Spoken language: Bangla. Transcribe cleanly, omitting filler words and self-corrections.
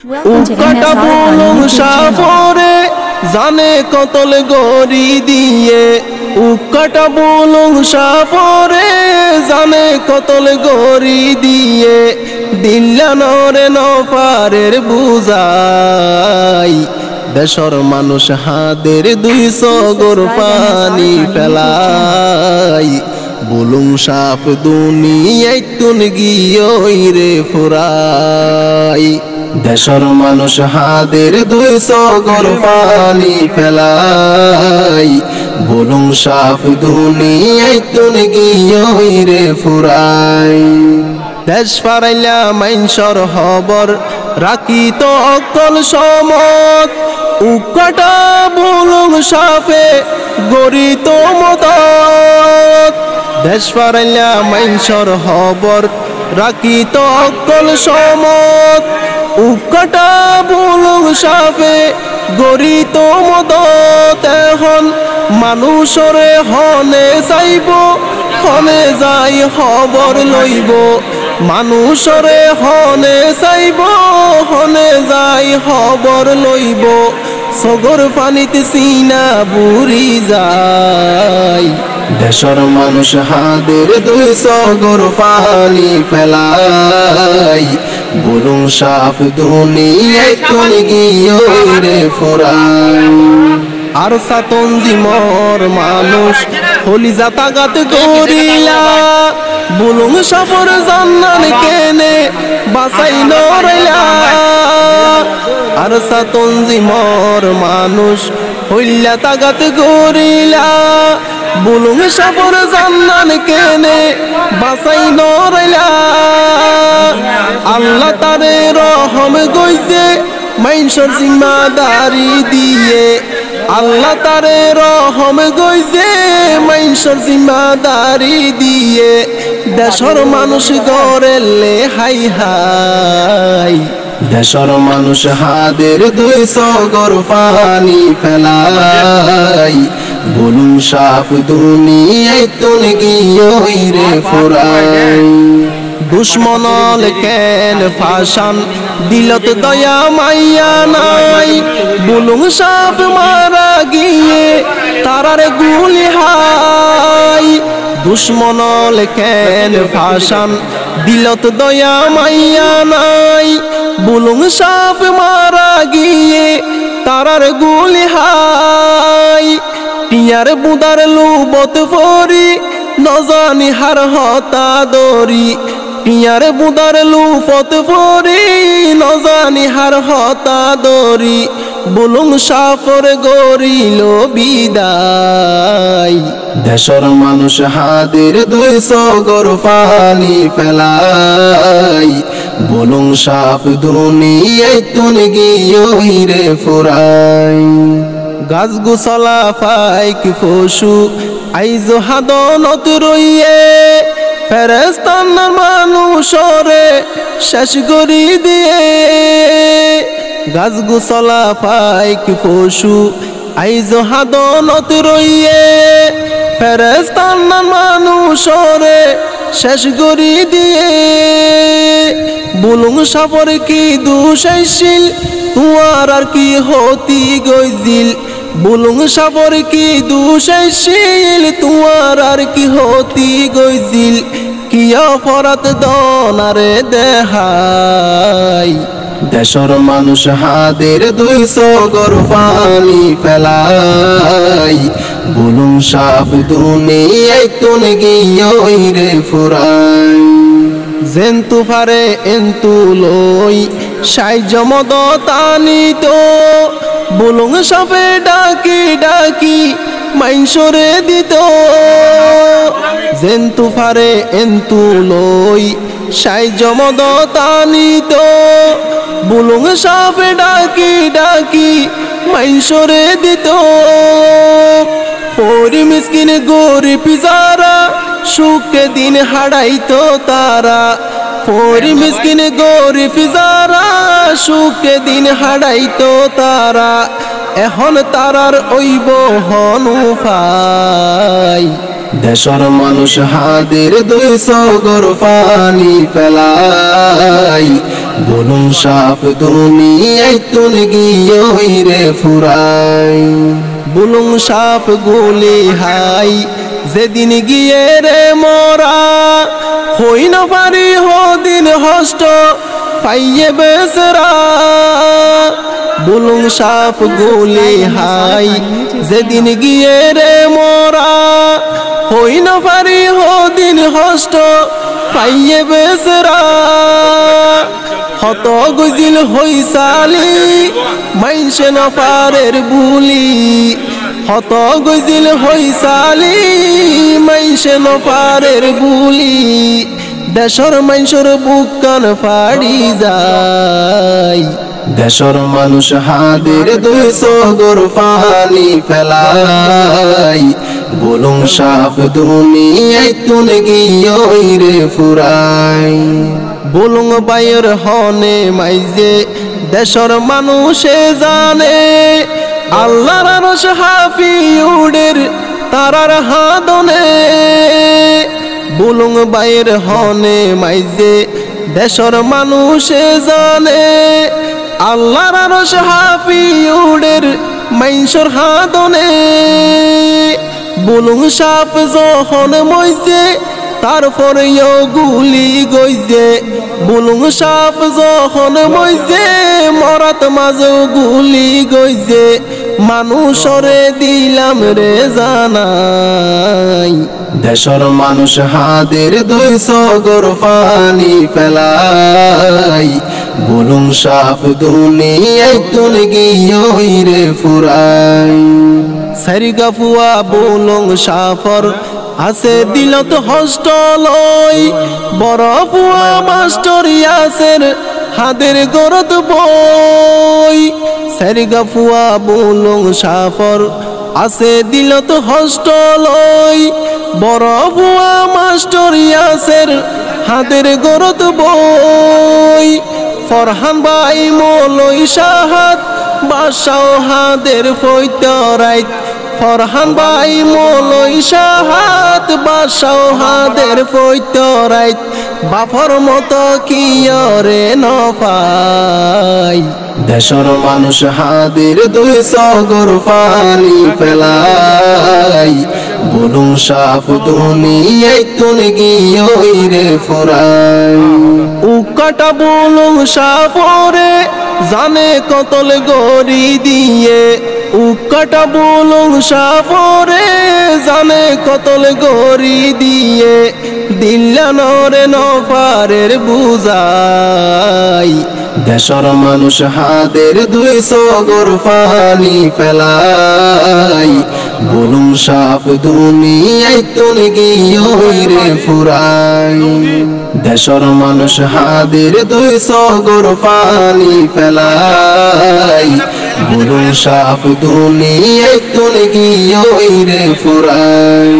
উকাটা বুলুম সাফরে জানে কতল গরি দিয়ে উকাটা বুলুম সাফরে জানে কতল গরি দিয়ে দিল্লানরে নফারের বুঝাই দেশর মানুষ হাদের 200 গোর পানি ফেলাই বুলুম সাফ দুনিয়ায় তুন গিয়ে রে ফুরাই দেশর মানুষ হাদের 200 গোর পানি ফেলাই বুলুম সাফ দুনিয়ায় তুন গিয়ে রে ফুরাই দেশ ফারাইলা মাইনসর হবর রাখি তো অকল সমত উকাটা বুলুম সাফে গরি তো মদত দেশ ফারাইলা মাইনসর হবর রাখি তো অকল সমত উকাটা বুলুম সাফে গরি তো মদত এখন মানুষরে হনে চাইব হনে যাই খবর লইব মানুষরে হনে চাইব হনে যাই খবর লইব সগর পানিতে সিনা বুড়ি যায় দেশর মানুষ হাদের 200 গোর পানি ফেলাই বুলুম সাফ দুনিয়ায় তুন গিয়ে রে ফুরাই আর সাতঞ্জিমর মানুষ হলি জাতাগাত করিলা বুলুম সাফর জান্নান কেনে বাসাই নরাইলা আর সাতঞ্জিমর মানুষ হইলা তাগাত করিলা বুলুম সাফর জান্নান কেনে বাসাই নরাইলা আল্লাহ তারে রহম গইছে মাইনসর জিম্মাদারি দিয়ে আল্লাহ তারে রহম গইছে মাইনসর জিম্মাদারি দিয়ে দেশর মানুষ গড়েলে হাই হাই দেশর মানুষ হাদের 200 গোর পানি ফেলাই বুলুম সাফ দুনিয়ায় তুন গিয়ে রে ফুরাই দুশ্মনল কেন ফাশান দিলত দয়া মাইয়া নাই বুলুম সাফ মারা গিয়ে তারার গুলি হাই দুশ্মনল কেন ফাশান দিলত দয়া মাইয়া নাই বুলুম সাফ মারা গিয়ে তারার গুলি হাই পিয়ার বুদার লুবত ফরি নজানি হার হতা দরি পিয়ার বুদার লুফত ফরি নজানি হার হতা দরি বুলুম সাফর গরিল বিদায় দেশর মানুষ হাদের 200 গোর পানি ফেলাই বুলুম সাফ দুনিয়ায় তুন গিয়ে রে ফুরাই গাছ গুছলা ফাইক পশু আইজ হাদনত রইয়ে ফেরেস্তানার মানুষরে শেষ করি দিয়ে গাছ গুছলা ফাইক পশু আইজ হাদনত রইয়ে ফেরেস্তানার মানুষরে শেষ করি দিয়ে বুলুম সাফর কি দুষাইছিল তোমার আর কি হতি গইছিল বুলুম সাফর কি দুষাইছিল তোমার আর কি হতি গইছিল কি অপরাধ দনারে দেহাই দেশর মানুষ হাদের 200 গোর পানি ফেলাই বুলুম সাফ দুনিয়ায় তুন গিয়ে রে ফুরাই জেন্তু ফারে এন্তু লই সাই জমদ তানিত বুলুম সাফে ডাকি ডাকি মাইনসরে দিত জেন্তু ফারে এন্তু লই সাই জমদ তানিত বুলুম সাফে ডাকি ডাকি মাইনসরে দিত পরি মিসকিন গরিব যারা সুখে দিন হারাইতো তারা পরি মিসকিন গরিব যারা সুখে দিন হারাইতো তারা এখন তারার ওইব হনু ফাই দেশর মানুষ হাদের 200 গর পানি ফেলাই বলুন সাফ দুনিয়ায় তুন গিয়ে রে ফুরাই বলুন সাফ গুলি হাই যেদিন গিয়ে রে মরা হই না পারি হদিন হষ্ট পাইয়ে বেসরা বলুন সাফ গুলি হাই যেদিন গিয়ে রে মরা হই না পারি হদিন হষ্ট পাইয়ে বেসরা হত গজিল হইসালি মাইনসে না পারের বুলি হত গজিল হইসালি মাইনসে না পারের বুলি দেশর মাইনসর বুকান ফাড়ি যায় দেশর মানুষ হাদের 200 গর পানি ফেলাই বলুন সাফ দুনিয়ায় তুন গিয়ে রে ফুরাই বলুন বাইর হনে মাইজে দেশর মানুষে জানে আল্লাহর আরশ হাফিউডের তারার হাদনে বলুন বাইর হনে মাইজে দেশর মানুষে জানে আল্লাহর আরশ হাফিউডের মাইনসর হাদনে বলুন সাপ যখন মইজে তারপরেও গুলি গইজে বলুন সাপ যখন মইজে মরাত মাঝেও গুলি গইজে মানুষরে দিলাম রে জানাই দেশর মানুষ হাদের 200 গর পানি ফেলাই বলুন সাফ দুনিয়ায় তুন গিয়ে রে ফুরাই সারিগা ফুয়া বলুন সাফর আছে দিলত হস্টলই বড় ফুয়া মাস্টার ইয়াসের হাদের গরত বই সারিগা ফুয়া বলুন সাফর আছে দিলত হস্টলই বড় ফুয়া মাস্টার ইয়াসের হাদের গরত বই ফরহান ভাই মলই সাহাত বাসাও হাদের ফৈতরাইত ফরহান ভাই মলই সাহাত বাসাও হাদের ফৈতরাইত বাফর মতো কিয়রে নপাই দেশর মানুষ হাদের 200 গর পানি ফেলাই বলুন সাফ দুনিয়ায় তুন গিয়ে রে ফুরাই উকাটা বলুন সাফরে জানে কতল গরি দিয়ে উকাটা বলুন সাফরে জানে কতল গরি দিয়ে দিল্লা নরে নফারের বুঝাই দেশর মানুষ হাদের 200 গর পানি ফেলাই বলুন সাফ দুনিয়ায় তুন গিয়ে রে ফুরাই দেশর মানুষ হাদের 200 গর পানি ফেলাই বলুন সাফ দুনিয়ায় তুন গিয়ে রে ফুরাই।